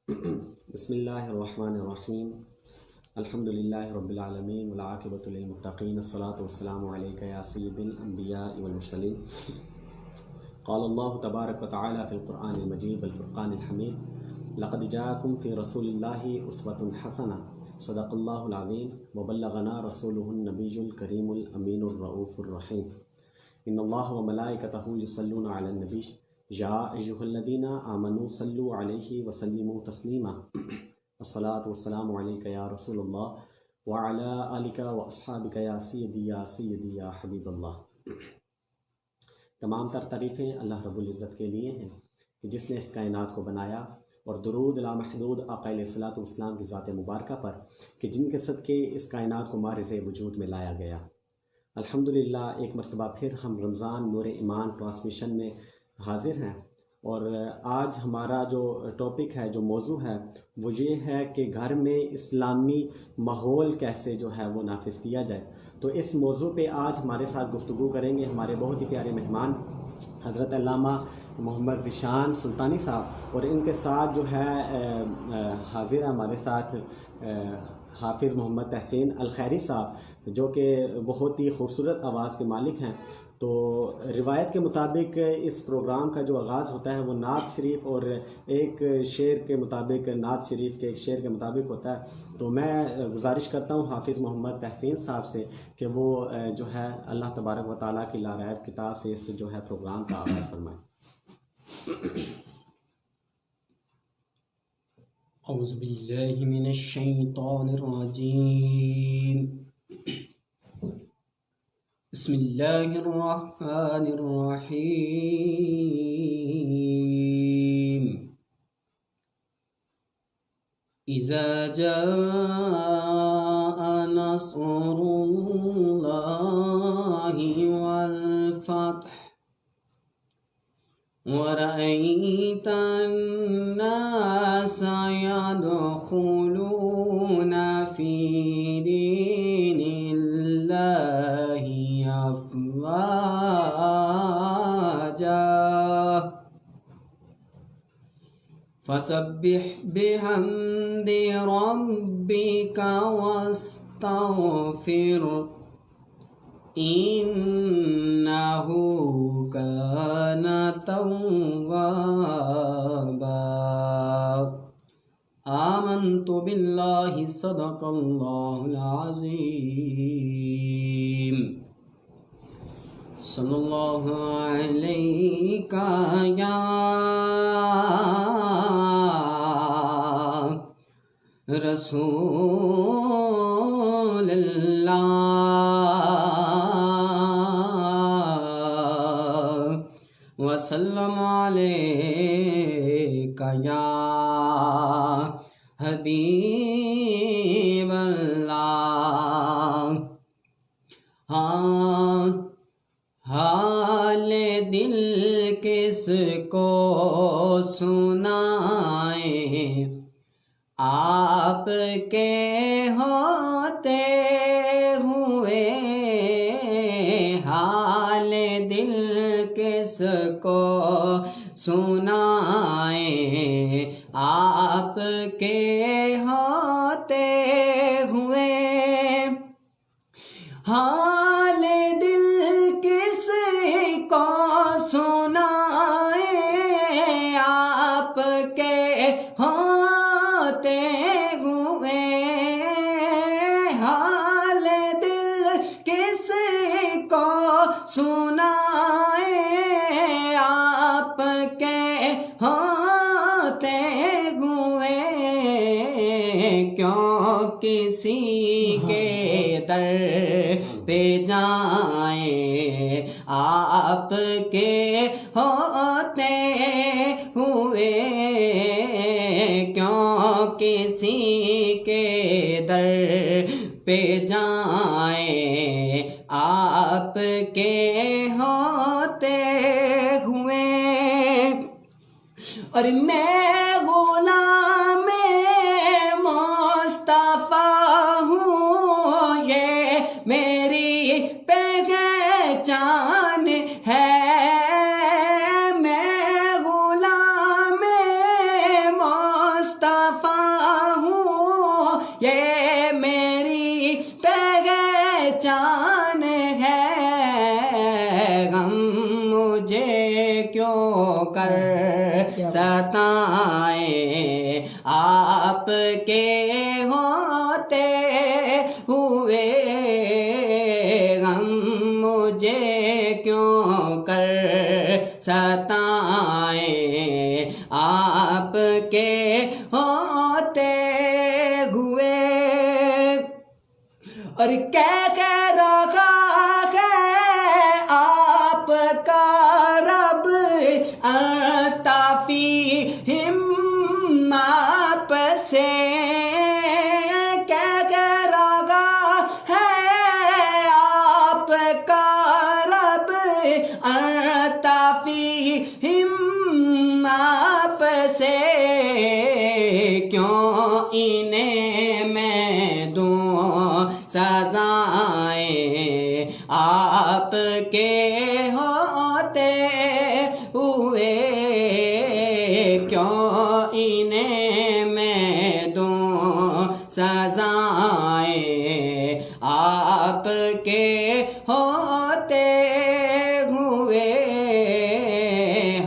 بسم اللہ الرحمن الرحیم الحمد للہ رب العالمین والعاقبۃ للمتقین الصلاۃ والسلام علیک یا سید الانبیاء والمرسلین قال اللہ تبارک وتعالی فی القرآن المجید والفرقان الحمید لقد جاءکم فی رسول اللہ اسوۃ حسنہ صدق اللہ العظیم وبلغنا رسولہ النبی الکریم الامین الرؤوف الرحیم ان اللہ وملائکتہ یصلون علی النبی یا ایھا الذین آمنوا صلوا علیہ وسلموا تسلیما الصلاۃ والسلام علیک یا رسول اللہ وعلی آلک واصحابک یا سیدی یا سیدی یا حبیب اللہ۔ تمام تر تعریفیں اللہ رب العزت کے لیے ہیں کہ جس نے اس کائنات کو بنایا، اور درود لامحدود آقا علیہ الصلوۃ والسلام کی ذات مبارکہ پر کہ جن کے صدقے اس کائنات کو معرض وجود میں لایا گیا۔ الحمدللہ ایک مرتبہ پھر ہم رمضان نور ایمان ٹرانسمیشن میں حاضر ہیں، اور آج ہمارا جو ٹاپک ہے، جو موضوع ہے، وہ یہ ہے کہ گھر میں اسلامی ماحول کیسے جو ہے وہ نافذ کیا جائے۔ تو اس موضوع پہ آج ہمارے ساتھ گفتگو کریں گے ہمارے بہت ہی پیارے مہمان حضرت علامہ محمد ذیشان سلطانی صاحب، اور ان کے ساتھ جو ہے حاضر ہے ہمارے ساتھ حافظ محمد تحسین الخیری صاحب، جو کہ بہت ہی خوبصورت آواز کے مالک ہیں۔ تو روایت کے مطابق اس پروگرام کا جو آغاز ہوتا ہے وہ نعت شریف اور ایک شعر کے مطابق، نعت شریف کے ایک شعر کے مطابق ہوتا ہے۔ تو میں گزارش کرتا ہوں حافظ محمد تحسین صاحب سے کہ وہ جو ہے اللہ تبارک و تعالیٰ کی لارعب کتاب سے اس جو ہے پروگرام کا آغاز فرمائیں۔ اعوذ باللہ من الشیطان الرجیم، بسم اللہ الرحمن الرحیم۔ اذا جاء نصر اللہ والفتح ورأيت الناس يدخلون في دين الله أفواجا فسبح بحمد ربك واستغفره إنه كان توابا۔ آمنت بالله صدق الله العظيم۔ صلی اللہ علیہ یا رسول اللہ وسلم علیک یا حبیب اللہ۔ حال دل کس کو سنائیں، آپ کے ہوتے ہوئے حال دل کس کو سنائیں، آپ کے ہوتے ہوئے حال دل کس کو سنائیں، آپ کے ہوتے ہوئے حال دل کس کو سنائیں، آپ کے ہوتے ہوئے کیوں کسی کے در پہ جائیں، آپ کے ہوتے ہوئے کیوں کسی کے در پہ جائیں، آپ کے ہوتے ہوئے۔ اور میں غلام مصطفیٰ ہوں، یہ میری پہچان ہے، میں غلام مصطفیٰ کر ستائیں آپ کے ہوتے ہوئے غم مجھے کیوں کر ستائیں آپ کے ہوتے ہوئے اور کہہ رہا ہے آپ کا رب انت فیہم آپ سے کہہ رہا ہے آپ کا رب انت فیہم آپ سے کیوں انہیں میں دوں سزائیں آپ کے ہوتے ہوئے کیوں انہیں میں دوں سزائیں آپ کے ہوتے ہوئے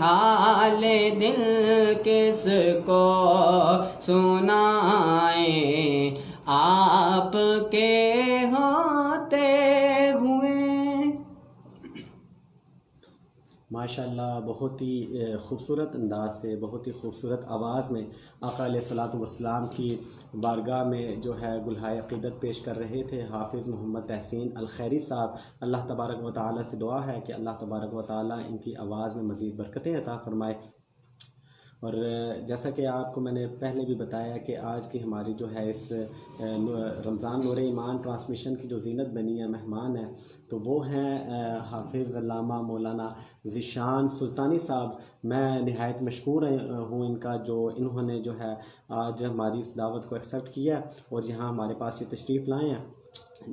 حال دل کس کو سنائیں آپ کے ہوتے ہوئے۔ ماشاءاللہ بہت ہی خوبصورت انداز سے، بہت ہی خوبصورت آواز میں آقا علیہ الصلوۃ والسلام کی بارگاہ میں جو ہے گلہائے عقیدت پیش کر رہے تھے حافظ محمد تحسین الخیری صاحب۔ اللہ تبارک و تعالیٰ سے دعا ہے کہ اللہ تبارک و تعالیٰ ان کی آواز میں مزید برکتیں عطا فرمائے۔ اور جیسا کہ آپ کو میں نے پہلے بھی بتایا کہ آج کی ہماری جو ہے اس رمضان نور ایمان ٹرانسمیشن کی جو زینت بنی ہے، مہمان ہیں، تو وہ ہیں حافظ علامہ مولانا ذیشان سلطانی صاحب۔ میں نہایت مشکور ہوں ان کا، جو انہوں نے جو ہے آج ہماری اس دعوت کو ایکسیپٹ کیا اور یہاں ہمارے پاس یہ تشریف لائے ہیں۔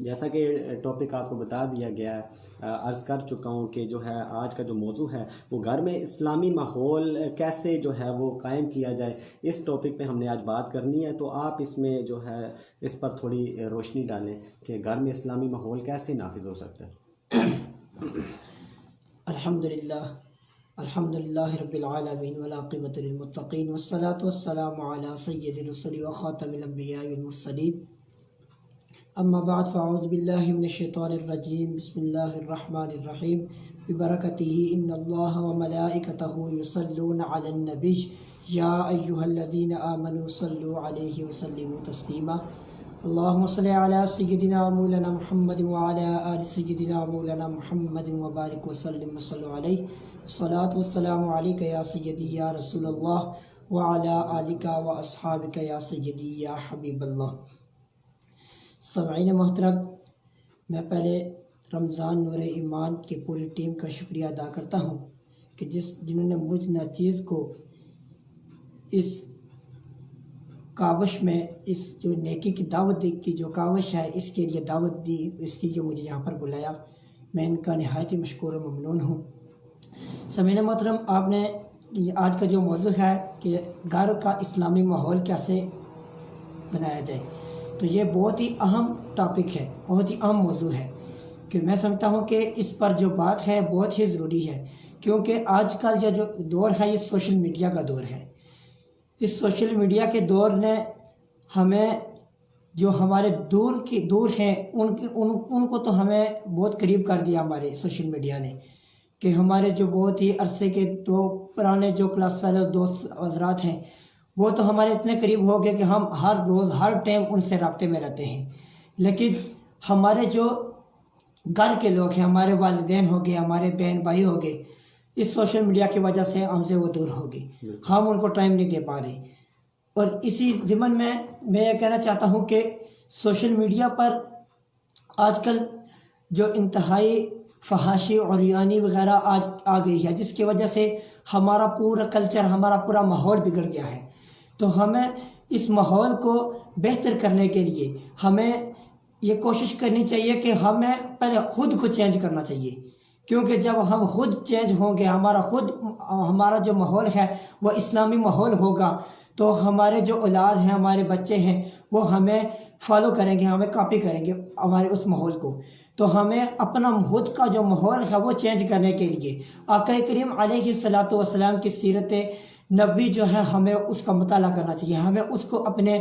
جیسا کہ ٹاپک آپ کو بتا دیا گیا ہے، عرض کر چکا ہوں کہ جو ہے آج کا جو موضوع ہے وہ گھر میں اسلامی ماحول کیسے جو ہے وہ قائم کیا جائے، اس ٹاپک پہ ہم نے آج بات کرنی ہے۔ تو آپ اس میں جو ہے اس پر تھوڑی روشنی ڈالیں کہ گھر میں اسلامی ماحول کیسے نافذ ہو سکتا ہے۔ الحمدللہ رب العالمین والعاقبۃ للمتقین والصلاة والسلام علی سید الرسل وخاتم الانبیاء والمرسلین، اما بعد فاعوذ باللہ من الشیطان الرجیم، بسم اللہ الرحمن الرحیم، ببرکتہ ان اللہ وملائکتہ یصلون علی النبی یا ایہا الذین آمنوا صلوا علیہ وسلموا تسلیما، اللہم صل علی سیدنا مولانا محمد وعلی آل سیدنا مولانا محمد وبارک وسلم وصلوا علیہ، الصلاۃ والسلام علیک یا سیدی یا رسول اللہ وعلی آلک واصحابک یا سیدی یا حبیب اللہ۔ سامعین محترم، میں پہلے رمضان نور ایمان کی پوری ٹیم کا شکریہ ادا کرتا ہوں کہ جنہوں نے مجھ ناچیز کو اس کاوش میں، اس جو نیکی کی دعوت کی جو کاوش ہے، اس کے لیے دعوت دی، اس کے لیے مجھے یہاں پر بلایا، میں ان کا نہایت ہی مشکور و ممنون ہوں۔ سامعین محترم، آپ نے آج کا جو موضوع ہے کہ گھر کا اسلامی ماحول کیسے بنایا جائے، تو یہ بہت ہی اہم ٹاپک ہے، بہت ہی اہم موضوع ہے، کہ میں سمجھتا ہوں کہ اس پر جو بات ہے بہت ہی ضروری ہے، کیونکہ آج کل جو دور ہے یہ سوشل میڈیا کا دور ہے۔ اس سوشل میڈیا کے دور نے ہمیں، جو ہمارے دور ہیں ان کو تو ہمیں بہت قریب کر دیا ہمارے سوشل میڈیا نے، کہ ہمارے جو بہت ہی عرصے کے دو پرانے جو کلاس فیلوز دوست حضرات ہیں، وہ تو ہمارے اتنے قریب ہو گئے کہ ہم ہر روز ہر ٹائم ان سے رابطے میں رہتے ہیں، لیکن ہمارے جو گھر کے لوگ ہیں، ہمارے والدین ہو گئے، ہمارے بہن بھائی ہو گئے، اس سوشل میڈیا کی وجہ سے ہم سے وہ دور ہو گئے، ہم ان کو ٹائم نہیں دے پا رہے۔ اور اسی ضمن میں یہ کہنا چاہتا ہوں کہ سوشل میڈیا پر آج کل جو انتہائی فحاشی اور عریانی وغیرہ آج آ گئی ہے، جس کی وجہ سے ہمارا پورا کلچر، ہمارا پورا ماحول بگڑ گیا ہے۔ تو ہمیں اس ماحول کو بہتر کرنے کے لیے ہمیں یہ کوشش کرنی چاہیے کہ ہمیں پہلے خود کو چینج کرنا چاہیے، کیونکہ جب ہم خود چینج ہوں گے، ہمارا جو ماحول ہے وہ اسلامی ماحول ہوگا، تو ہمارے جو اولاد ہیں، ہمارے بچے ہیں، وہ ہمیں فالو کریں گے، ہمیں کاپی کریں گے ہمارے اس ماحول کو. تو ہمیں اپنا خود کا جو ماحول ہے وہ چینج کرنے کے لیے آقا کریم علیہ الصلاۃ والسلام کی سیرت نبوی جو ہے ہمیں اس کا مطالعہ کرنا چاہیے، ہمیں اس کو اپنے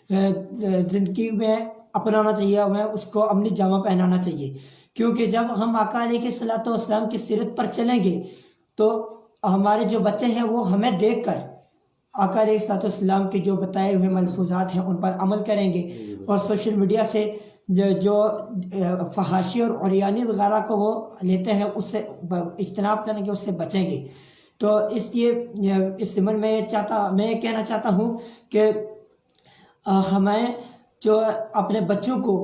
زندگی میں اپنانا چاہیے، ہمیں اس کو اپنی جامہ پہنانا چاہیے. کیونکہ جب ہم آقا علیہ الصلاۃ والسلام کی سیرت پر چلیں گے تو ہمارے جو بچے ہیں وہ ہمیں دیکھ کر آقا علیہ الصلاۃ والسلام کے جو بتائے ہوئے ملفوظات ہیں ان پر عمل کریں گے، اور سوشل میڈیا سے جو فحاشی اور عریانی وغیرہ کو وہ لیتے ہیں اس سے اجتناب کریں گے، اس سے بچیں گے. تو اس لیے اس ضمن میں یہ کہنا چاہتا ہوں کہ ہمیں جو اپنے بچوں کو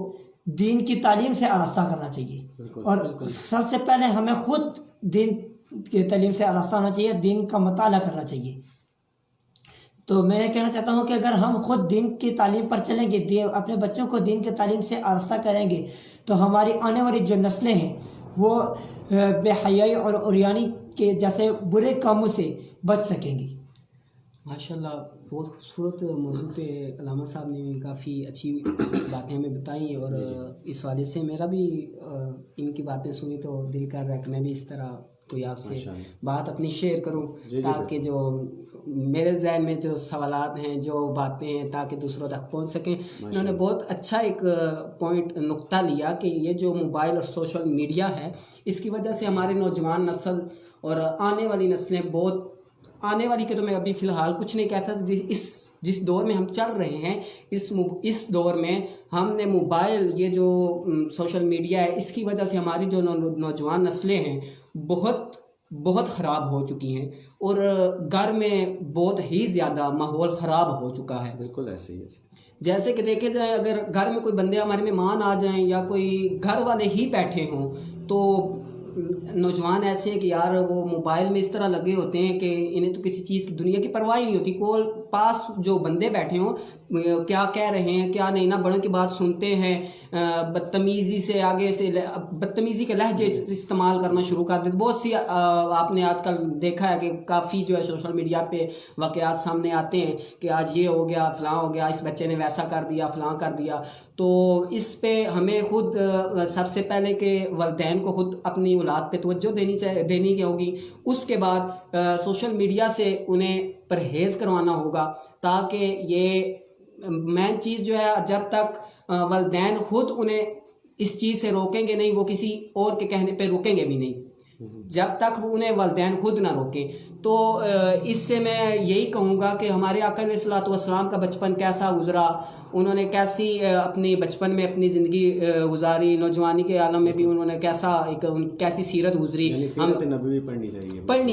دین کی تعلیم سے آراستہ کرنا چاہیے، اور سب سے پہلے ہمیں خود دین کی تعلیم سے آراستہ ہونا چاہیے، دین کا مطالعہ کرنا چاہیے. تو میں یہ کہنا چاہتا ہوں کہ اگر ہم خود دین کی تعلیم پر چلیں گے، اپنے بچوں کو دین کی تعلیم سے آراستہ کریں گے، تو ہماری آنے والی جو نسلیں ہیں وہ بے حیائی اور عریانی کے جیسے برے کاموں سے بچ سکیں گی. ماشاءاللہ، بہت خوبصورت موضوع پہ علامہ صاحب نے بھی کافی اچھی باتیں ہمیں بتائیں، اور اس والے سے میرا بھی ان کی باتیں سنی تو دل کر رہا ہے کہ میں بھی اس طرح کوئی آپ سے بات اپنی شیئر کروں، تاکہ جو میرے ذہن میں جو سوالات ہیں، جو باتیں ہیں، تاکہ دوسروں تک پہنچ سکیں. انہوں نے بہت اچھا ایک پوائنٹ نقطہ لیا کہ یہ جو موبائل اور سوشل میڈیا ہے، اس کی وجہ سے ہمارے نوجوان نسل اور آنے والی نسلیں بہت آنے والی کے تو میں ابھی فی الحال کچھ نہیں کہتا، جس دور میں ہم چل رہے ہیں اس دور میں ہم نے موبائل، یہ جو سوشل میڈیا ہے، اس کی وجہ سے ہماری جو نوجوان نسلیں ہیں بہت بہت خراب ہو چکی ہیں، اور گھر میں بہت ہی زیادہ ماحول خراب ہو چکا ہے. بالکل ایسے ہی. جیسے کہ دیکھے جائیں، اگر گھر میں کوئی بندے ہمارے مہمان آ جائیں یا کوئی گھر والے ہی بیٹھے ہوں تو نوجوان ایسے ہیں کہ یار وہ موبائل میں اس طرح لگے ہوتے ہیں کہ انہیں تو کسی چیز کی دنیا کی پرواہ ہی نہیں ہوتی. پاس جو بندے بیٹھے ہوں کیا کہہ رہے ہیں کیا نہیں، نہ بڑوں کی بات سنتے ہیں، بدتمیزی سے آگے سے بدتمیزی کے لہجے استعمال کرنا شروع کر دیتے. بہت سی آپ نے آج کل دیکھا ہے کہ کافی جو ہے سوشل میڈیا پہ واقعات سامنے آتے ہیں کہ آج یہ ہو گیا، فلاں ہو گیا، اس بچے نے ویسا کر دیا، فلاں کر دیا. تو اس پہ ہمیں خود سب سے پہلے کہ والدین کو خود اپنی اولاد پہ توجہ دینی ہوگی. اس کے بعد سوشل میڈیا سے انہیں پرہیز کروانا ہوگا، تاکہ یہ مین چیز جو ہے جب تک والدین خود انہیں اس چیز سے روکیں گے نہیں، وہ کسی اور کے کہنے پہ روکیں گے بھی نہیں جب تک وہ انہیں والدین خود نہ روکیں. تو اس سے میں یہی کہوں گا کہ ہمارے آقا علیہ الصلوۃ والسلام کا بچپن کیسا گزرا، انہوں نے کیسی اپنی بچپن میں اپنی زندگی گزاری، نوجوانی کے عالم میں بھی انہوں نے کیسی سیرت گزری، سیرت نبوی پڑھنی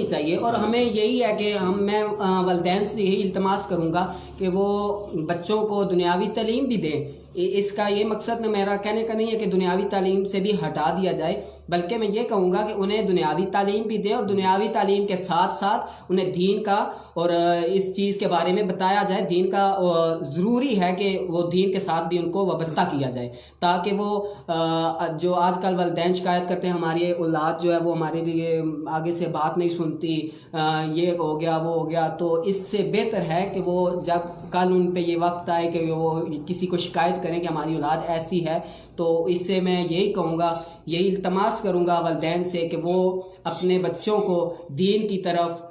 چاہیے. اور ہمیں یہی ہے کہ میں والدین سے یہی التماس کروں گا کہ وہ بچوں کو دنیاوی تعلیم بھی دیں. اس کا یہ مقصد میرا کہنے کا نہیں ہے کہ دنیاوی تعلیم سے بھی ہٹا دیا جائے، بلکہ میں یہ کہوں گا کہ انہیں دنیاوی تعلیم بھی دیں، اور دنیاوی تعلیم کے ساتھ ساتھ انہیں دین کا اور اس چیز کے بارے میں بتایا جائے. دین کا ضروری ہے کہ وہ دین کے ساتھ بھی ان کو وابستہ کیا جائے، تاکہ وہ جو آج کل والدین شکایت کرتے ہیں ہماری اولاد جو ہے وہ ہمارے لیے آگے سے بات نہیں سنتی، یہ ہو گیا وہ ہو گیا. تو اس سے بہتر ہے کہ وہ جب کل ان پہ یہ وقت آئے کہ وہ کسی کو شکایت کریں کہ ہماری اولاد ایسی ہے، تو اس سے میں یہی کہوں گا، یہی التماس کروں گا والدین سے کہ وہ اپنے بچوں کو دین کی طرف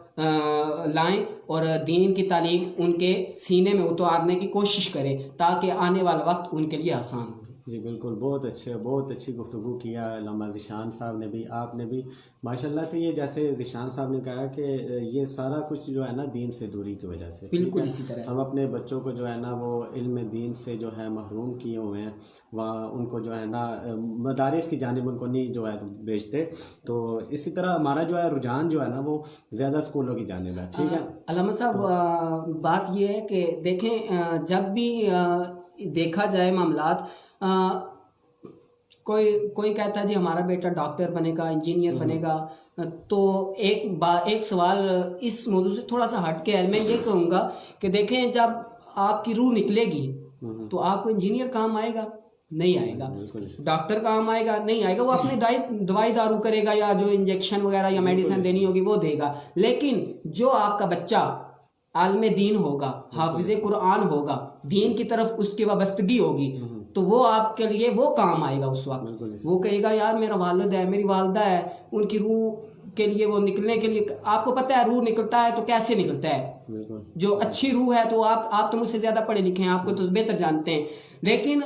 لائیں اور دین کی تعلیم ان کے سینے میں اتارنے کی کوشش کریں، تاکہ آنے والا وقت ان کے لیے آسان ہو. جی بالکل، بہت اچھی گفتگو کیا علامہ ذیشان صاحب نے بھی، آپ نے بھی ماشاءاللہ سے. یہ جیسے ذیشان صاحب نے کہا کہ یہ سارا کچھ جو ہے نا دین سے دوری کی وجہ سے، بالکل اسی طرح ہم اپنے بچوں کو جو ہے نا وہ علم دین سے جو ہے محروم کیے ہوئے ہیں، وہاں ان کو جو ہے نا مدارس کی جانب ان کو نہیں جو ہے بھیجتے. تو اسی طرح ہمارا جو ہے رجحان جو ہے نا وہ زیادہ اسکولوں کی جانب ہے. ٹھیک ہے علامہ صاحب، بات یہ ہے کہ دیکھیں جب بھی دیکھا جائے معاملات، کوئی کہتا ہے جی ہمارا بیٹا ڈاکٹر بنے گا، انجینئر بنے گا. تو ایک سوال اس موضوع سے تھوڑا سا ہٹ کے ہے، میں یہ کہوں گا کہ دیکھیں جب آپ کی روح نکلے گی تو آپ کو انجینئر کام آئے گا؟ نہیں آئے گا. ڈاکٹر کام آئے گا؟ نہیں آئے گا. وہ اپنے دوائی دارو کرے گا، یا جو انجیکشن وغیرہ یا میڈیسن دینی ہوگی وہ دے گا. لیکن جو آپ کا بچہ عالم دین ہوگا، حافظ قرآن ہوگا، دین کی طرف اس کی وابستگی ہوگی، تو وہ آپ کے لیے وہ کام آئے گا اس وقت. وہ کہے گا یار میرا والد ہے، میری والدہ ہے، ان کی روح کے لیے وہ نکلنے کے لیے، آپ کو پتہ ہے روح نکلتا ہے تو کیسے نکلتا ہے. جو اچھی روح ہے تو آپ تو مجھ سے زیادہ پڑھے لکھے ہیں، آپ کو تو بہتر جانتے ہیں، لیکن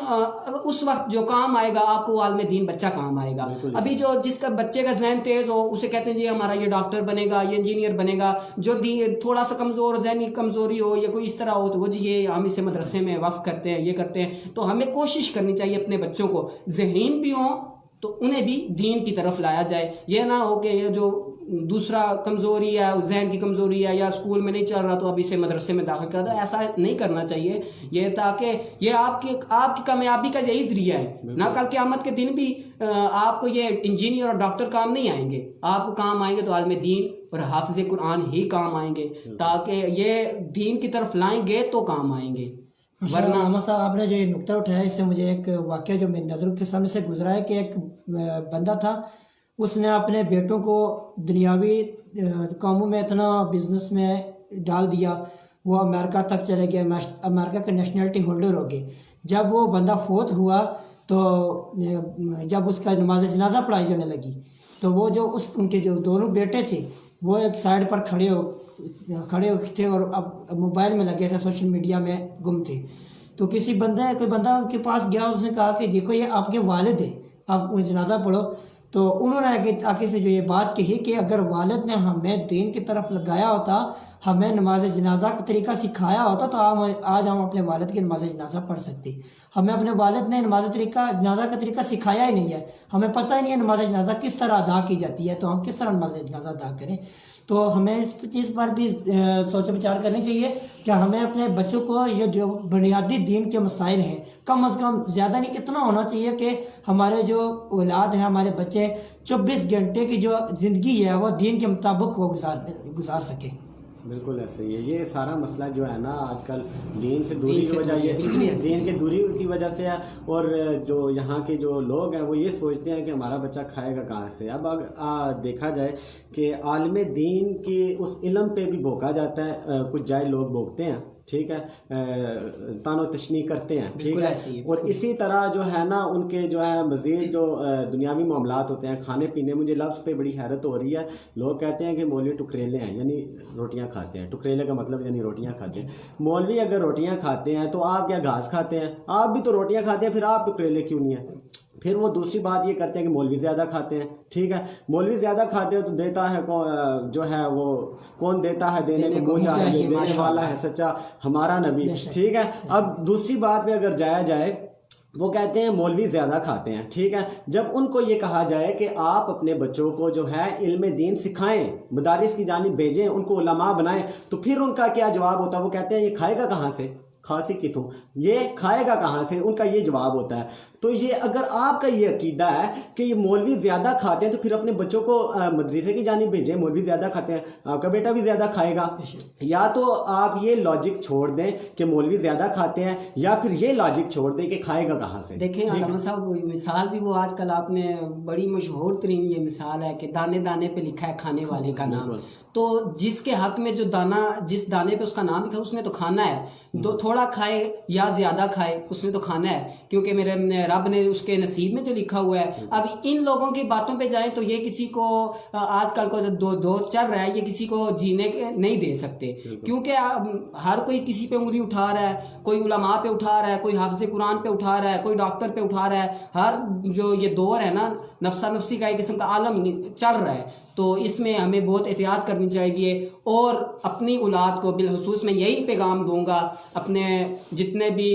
اس وقت جو کام آئے گا آپ کو عالم دین بچہ کام آئے گا. ابھی جو جس کا بچے کا ذہن تیز ہو اسے کہتے ہیں جی ہمارا یہ ڈاکٹر بنے گا، یہ انجینئر بنے گا. جو تھوڑا سا کمزور ذہنی کمزوری ہو یا کوئی اس طرح ہو تو وہ جی یہ ہم اسے مدرسے میں وقف کرتے ہیں، یہ کرتے ہیں. تو ہمیں کوشش کرنی چاہیے اپنے بچوں کو ذہین بھی ہوں تو انہیں بھی دین کی طرف لایا جائے. یہ نہ ہو کہ یہ جو دوسرا کمزوری ہے، ذہن کی کمزوری ہے، یا اسکول میں نہیں چل رہا تو اب اسے مدرسے میں داخل کر دو. ایسا نہیں کرنا چاہیے یہ، تاکہ یہ آپ کی کامیابی کا یہی ذریعہ ہے. نہ کل قیامت کے دن بھی آپ کو یہ انجینئر اور ڈاکٹر کام نہیں آئیں گے، آپ کو کام آئیں گے تو عالم دین اور حافظ قرآن ہی کام آئیں گے، تاکہ یہ دین کی طرف لائیں گے تو کام آئیں گے. ورنہ احمد صاحب آپ نے جو یہ نقطہ اٹھایا اس سے مجھے ایک واقعہ جو میری نظروں کے سامنے سے گزرا ہے کہ ایک بندہ تھا، اس نے اپنے بیٹوں کو دنیاوی کاموں میں اتنا بزنس میں ڈال دیا، وہ امریکہ تک چلے گئے، امریکہ کا نیشنلٹی ہولڈر ہو گئے. جب وہ بندہ فوت ہوا تو جب اس کا نماز جنازہ پڑھائی جانے لگی تو وہ جو ان کے جو دونوں بیٹے تھے وہ ایک سائڈ پر کھڑے ہو تھے اور اب موبائل میں لگے تھے، سوشل میڈیا میں گم تھے. تو کوئی بندہ ان کے پاس گیا، اس نے کہا کہ دیکھو یہ آپ کے والد ہیں، آپ جنازہ پڑھو. تو انہوں نے آگے سے جو یہ بات کہی کہ اگر والد نے ہمیں دین کی طرف لگایا ہوتا، ہمیں نماز جنازہ کا طریقہ سکھایا ہوتا تو آج ہم اپنے والد کی نماز جنازہ پڑھ سکتے. ہمیں اپنے والد نے نماز جنازہ کا طریقہ سکھایا ہی نہیں ہے، ہمیں پتہ ہی نہیں ہے نماز جنازہ کس طرح ادا کی جاتی ہے، تو ہم کس طرح نماز جنازہ ادا کریں. تو ہمیں اس چیز پر بھی سوچ وچار کرنی چاہیے کہ ہمیں اپنے بچوں کو یہ جو بنیادی دین کے مسائل ہیں کم از کم زیادہ نہیں اتنا ہونا چاہیے کہ ہمارے جو اولاد ہیں، ہمارے بچے 24 گھنٹے کی جو زندگی ہے وہ دین کے مطابق وہ گزار سکے. بالکل ایسے ہی ہے. یہ سارا مسئلہ جو ہے نا آج کل دین سے دوری کی وجہ، یہ دین کے دوری کی وجہ سے ہے. اور جو یہاں کے جو لوگ ہیں وہ یہ سوچتے ہیں کہ ہمارا بچہ کھائے گا کہاں سے. اب دیکھا جائے کہ عالم دین کے اس علم پہ بھی بھوکا جاتا ہے، کچھ جائے لوگ بھوکتے ہیں، ٹھیک ہے، تان و تشنیع کرتے ہیں، ٹھیک ہے. اور اسی طرح جو ہے نا ان کے جو ہے مزید جو دنیاوی معاملات ہوتے ہیں، کھانے پینے. مجھے لفظ پہ بڑی حیرت ہو رہی ہے، لوگ کہتے ہیں کہ مولوی ٹکریلے ہیں، یعنی روٹیاں کھاتے ہیں. ٹکریلے کا مطلب یعنی روٹیاں کھاتے ہیں. مولوی اگر روٹیاں کھاتے ہیں تو آپ کیا گھاس کھاتے ہیں؟ آپ بھی تو روٹیاں کھاتے ہیں، پھر آپ ٹکریلے کیوں نہیں ہیں؟ پھر وہ دوسری بات یہ کرتے ہیں کہ مولوی زیادہ کھاتے ہیں، ٹھیک ہے. مولوی زیادہ کھاتے ہیں تو دیتا ہے جو ہے وہ کون دیتا ہے؟ دینے کو منہ چاہیے، دینے والا ہے سچا ہمارا نبی، ٹھیک ہے. اب دوسری بات پہ اگر جایا جائے، وہ کہتے ہیں مولوی زیادہ کھاتے ہیں، ٹھیک ہے. جب ان کو یہ کہا جائے کہ آپ اپنے بچوں کو جو ہے علم دین سکھائیں، مدارس کی جانب بھیجیں، ان کو علماء بنائیں، تو پھر ان کا کیا جواب ہوتا ہے؟ وہ کہتے ہیں یہ کھائے گا کہاں سے؟ کھانسی کی تھوں، یہ کھائے گا کہاں سے؟ ان کا یہ جواب ہوتا ہے. تو یہ اگر آپ کا یہ عقیدہ ہے کہ یہ مولوی زیادہ کھاتے ہیں تو پھر اپنے بچوں کو مدرسے کی جانب بھیجیں. مولوی زیادہ کھاتے ہیں، آپ کا بیٹا بھی زیادہ کھائے گا. یا تو آپ یہ لاجک چھوڑ دیں کہ مولوی زیادہ کھاتے ہیں، یا پھر یہ لاجک چھوڑ دیں کہ کھائے گا کہاں سے. دیکھیں علامہ صاحب مثال بھی وہ آج کل آپ نے بڑی مشہور ترین یہ مثال ہے کہ دانے دانے پہ لکھا ہے کھانے والے کا نام. تو جس کے حق میں جو دانہ، جس دانے پہ اس کا نام لکھا اس نے تو کھانا ہے، تو تھوڑا کھائے یا زیادہ کھائے اس نے تو کھانا ہے، کیونکہ میرے رب نے اس کے نصیب میں جو لکھا ہوا ہے. اب ان لوگوں کی باتوں پہ جائیں تو یہ کسی کو آج کل کو دو چل رہا ہے، یہ کسی کو جینے کے نہیں دے سکتے، کیونکہ ہر کوئی کسی پہ انگلی اٹھا رہا ہے. کوئی علماء پہ اٹھا رہا ہے، کوئی حافظ قرآن پہ اٹھا رہا ہے، کوئی ڈاکٹر پہ اٹھا رہا ہے. ہر جو یہ دور ہے نا نفسا نفسی کا ایک قسم کا عالم چل رہا ہے. تو اس میں ہمیں بہت احتیاط کرنی چاہیے. اور اپنی اولاد کو بالخصوص میں یہی پیغام دوں گا، اپنے جتنے بھی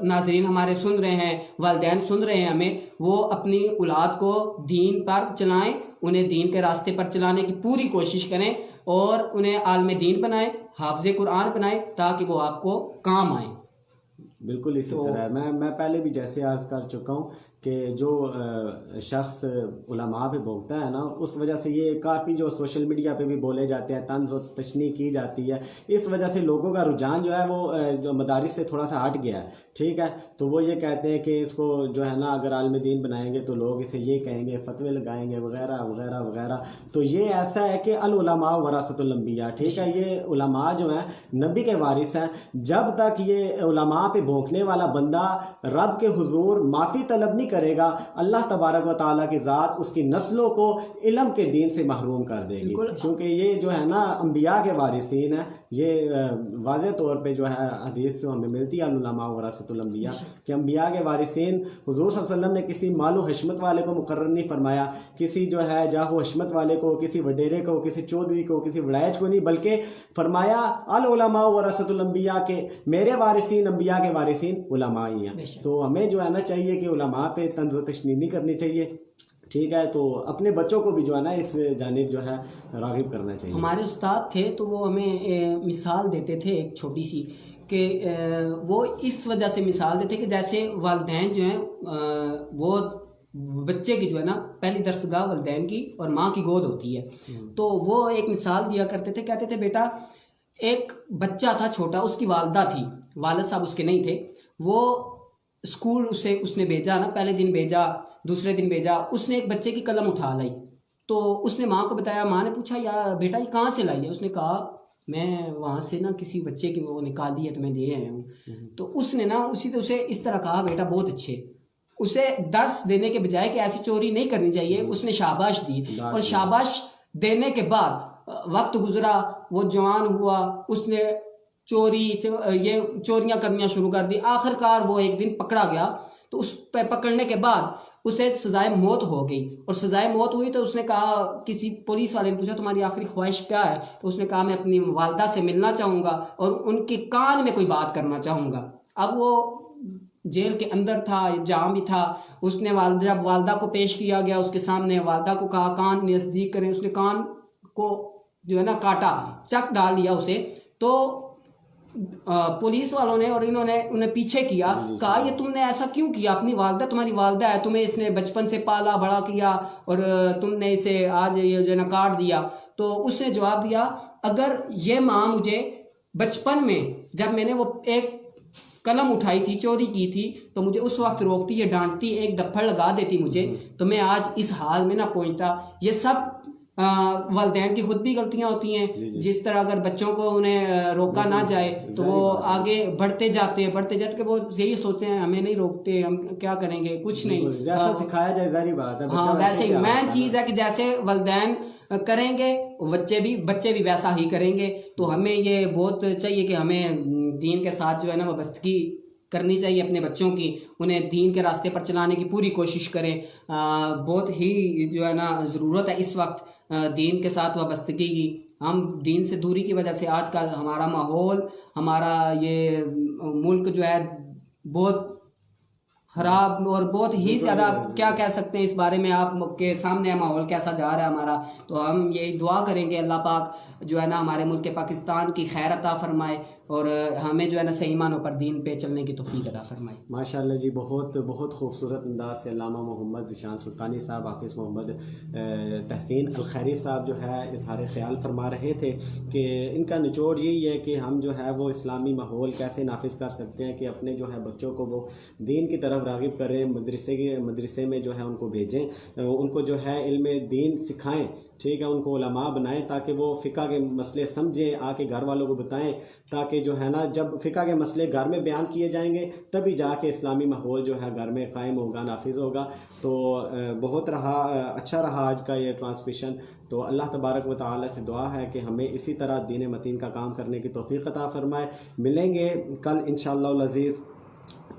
ناظرین ہمارے سن رہے ہیں، والدین سن رہے ہیں ہمیں، وہ اپنی اولاد کو دین پر چلائیں، انہیں دین کے راستے پر چلانے کی پوری کوشش کریں اور انہیں عالم دین بنائیں، حافظ قرآن بنائیں، تاکہ وہ آپ کو کام آئیں. بالکل اسی طرح ہے. میں پہلے بھی جیسے عرض کر چکا ہوں کہ جو شخص علماء پہ بھوکتا ہے نا، اس وجہ سے یہ کافی جو سوشل میڈیا پہ بھی بولے جاتے ہیں، طنز و تشنیع کی جاتی ہے، اس وجہ سے لوگوں کا رجحان جو ہے وہ جو مدارس سے تھوڑا سا ہٹ گیا ہے، ٹھیک ہے۔ تو وہ یہ کہتے ہیں کہ اس کو جو ہے نا اگر عالم دین بنائیں گے تو لوگ اسے یہ کہیں گے، فتوے لگائیں گے وغیرہ وغیرہ وغیرہ۔ تو یہ ایسا ہے کہ العلماء ورثۃ الانبیاء، ٹھیک ہے، یہ علماء جو ہیں نبی کے وارث ہیں۔ جب تک یہ علماء پہ بھونکنے والا بندہ رب کے حضور معافی طلب نہیں کرے گا، اللہ تبارک و تعالیٰ کی ذات اس کی نسلوں کو علم کے دین سے محروم کر دے گی، کیونکہ یہ جو ہے نا انبیاء کے وارثین ہیں۔ یہ واضح طور پہ جو ہے حدیث سے ہمیں ملتی ہے العلماء ورثۃ الانبیاء، کہ انبیاء کے وارثین، حضور صلی اللہ علیہ وسلم نے کسی مال و حشمت والے کو مقرر نہیں فرمایا، کسی جو ہے جاہ و حشمت والے کو، کسی وڈیرے کو، کسی چودھری کو، کسی وڑائچ کو نہیں، بلکہ فرمایا العلماء ورثۃ الانبیاء، کے میرے وارثین انبیاء کے وارثین علماء ہی ہیں۔ تو ہمیں جو ہے نا چاہیے کہ علماء پہ طنز و تشنیع نہیں کرنی چاہیے، ٹھیک ہے۔ تو اپنے بچوں کو بھی جو ہے نا اس جانب جو ہے راغب کرنا چاہیے۔ ہمارے استاد تھے تو وہ ہمیں مثال دیتے تھے ایک چھوٹی سی، کہ وہ اس وجہ سے مثال دیتے کہ جیسے والدین جو ہیں وہ بچے کی جو ہے نا پہلی درسگاہ والدین کی اور ماں کی گود ہوتی ہے، تو وہ ایک مثال دیا کرتے تھے، کہتے تھے بیٹا ایک بچہ تھا چھوٹا، اس کی والدہ تھی، والد صاحب اس کے نہیں تھے، وہ اسکول اس نے بھیجا نا، پہلے دن بھیجا، دوسرے دن بھیجا، اس نے ایک بچے کی قلم اٹھا لائی، تو اس نے ماں کو بتایا، ماں نے پوچھا یا بیٹا یہ کہاں سے لائی ہے؟ اس نے کہا میں وہاں سے نا کسی بچے کی وہ نکالی ہے تو میں دے آیا ہوں۔ تو اس نے نا اسے اس طرح کہا بیٹا بہت اچھے، اسے درس دینے کے بجائے کہ ایسی چوری نہیں کرنی چاہیے، اس نے شاباش دی، اور شاباش دینے کے بعد وقت گزرا، وہ جوان ہوا، اس نے یہ چوریاں کرنیاں شروع کر دی، آخر کار وہ ایک دن پکڑا گیا، تو اس پہ پکڑنے کے بعد اسے سزائے موت ہو گئی، اور سزائے موت ہوئی تو اس نے کہا، کسی پولیس والے نے پوچھا تمہاری آخری خواہش کیا ہے؟ تو اس نے کہا میں اپنی والدہ سے ملنا چاہوں گا اور ان کے کان میں کوئی بات کرنا چاہوں گا۔ اب وہ جیل کے اندر تھا، جہاں بھی تھا، اس نے جب والدہ کو پیش کیا گیا اس کے سامنے، والدہ کو کہا کان نزدیک کریں، اس نے کان کو جو ہے نا کاٹا، چک ڈال لیا اسے، تو پولیس والوں نے اور انہیں پیچھے کیا، کہا یہ تم نے ایسا کیوں کیا؟ اپنی والدہ، تمہاری والدہ ہے، تمہیں اس نے بچپن سے پالا بڑا کیا اور تم نے اسے آج یہ جو ہے نا کاٹ دیا۔ تو اس نے جواب دیا اگر یہ ماں مجھے بچپن میں جب میں نے وہ ایک قلم اٹھائی تھی، چوری کی تھی، تو مجھے اس وقت روکتی، یہ ڈانٹتی، ایک دپڑ لگا دیتی مجھے، تو میں آج اس حال میں نہ پہنچتا۔ یہ سب والدین کی خود بھی غلطیاں ہوتی ہیں، جس طرح اگر بچوں کو انہیں روکا نہ جائے تو وہ آگے بڑھتے جاتے کہ وہ یہی سوچتے ہیں ہمیں نہیں روکتے، ہم کیا کریں گے، کچھ نہیں، جیسا سکھایا جائے ظاہری بات ہے۔ ہاں ویسے ہی مین چیز ہے کہ جیسے والدین کریں گے بچے بھی ویسا ہی کریں گے۔ تو ہمیں یہ بہت چاہیے کہ ہمیں دین کے ساتھ جو ہے نا وابستگی کرنی چاہیے اپنے بچوں کی، انہیں دین کے راستے پر چلانے کی پوری کوشش کریں۔ بہت ہی جو ہے نا ضرورت ہے اس وقت دین کے ساتھ وابستگی کی۔ ہم دین سے دوری کی وجہ سے آج کل ہمارا ماحول، ہمارا یہ ملک جو ہے بہت خراب اور بہت ہی زیادہ، کیا کہہ سکتے ہیں اس بارے میں، آپ کے سامنے ماحول کیسا جا رہا ہے ہمارا۔ تو ہم یہی دعا کریں گے اللہ پاک جو ہے نا ہمارے ملک پاکستان کی خیر عطا فرمائے اور ہمیں جو ہے نا صحیح معنوں پر دین پہ چلنے کی توفیق عطا فرمائے۔ ماشاءاللہ جی، بہت بہت خوبصورت انداز سے علامہ محمد ذیشان سلطانی صاحب، حافظ محمد تحسین الخیری صاحب جو ہے اظہار خیال فرما رہے تھے کہ ان کا نچوڑ یہی ہے کہ ہم جو ہے وہ اسلامی ماحول کیسے نافذ کر سکتے ہیں کہ اپنے جو ہے بچوں کو وہ دین کی طرف راغب کریں، مدرسے میں جو ہے ان کو بھیجیں، ان کو جو ہے علم دین سکھائیں، ٹھیک ہے، ان کو علماء بنائیں تاکہ وہ فقہ کے مسئلے سمجھیں، آ کے گھر والوں کو بتائیں، تاکہ جو ہے نا جب فقہ کے مسئلے گھر میں بیان کیے جائیں گے تبھی جا کے اسلامی ماحول جو ہے گھر میں قائم ہوگا، نافذ ہوگا۔ تو بہت اچھا رہا آج کا یہ ٹرانسمیشن۔ تو اللہ تبارک و تعالی سے دعا ہے کہ ہمیں اسی طرح دین متین کا کام کرنے کی توفیق عطا فرمائے۔ ملیں گے کل انشاءاللہ العزیز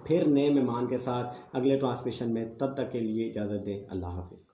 پھر نئے مہمان کے ساتھ اگلے ٹرانسمیشن میں، تب تک کے لیے اجازت دیں، اللہ حافظ۔